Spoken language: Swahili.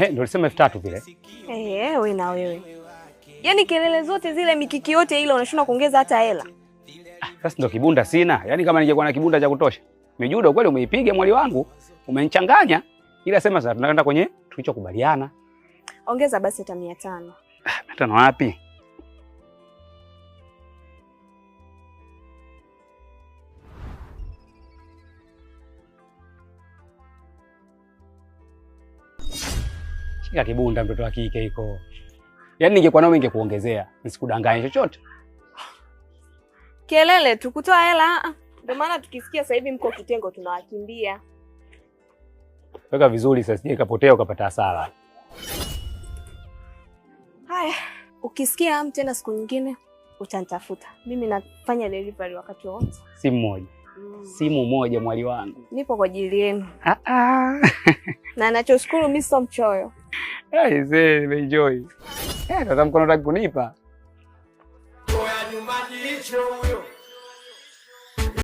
Ndio ulisema 3000 vile. Wewe na wewe. Yaani kelele zote zile, mikiki yote ile unashindwa kuongeza hata hela. Sasa ndio kibunda sina. Yaani kama ningekuwa na kibunda cha kutosha. Mijudo kweli umeipiga mwali wangu. Umenichanganya. Ila sema sasa tunaenda kwenye tulichokubaliana. Ongeza basi hata 500. 500 wapi? Shika kibunda mtoto wa kike iko. Yaani ningekuwa nao ningekuongezea. Nisikudanganye chochote. Kelele tu kutoa hela. Ndio maana tukisikia sasa hivi mko kitengo tunawakimbia. Weka vizuri sasa sije kapotea ukapata hasara. Haya, ukisikia tena siku nyingine utanitafuta. Mimi nafanya delivery wakati wote. Simu moja. Simu moja mwali wangu. Nipo kwa ajili yenu. Na nachoshukuru mimi sio mchoyo. Enjoy. Sasa mkono unataka kunipa. Toa nyumbani hicho huyo.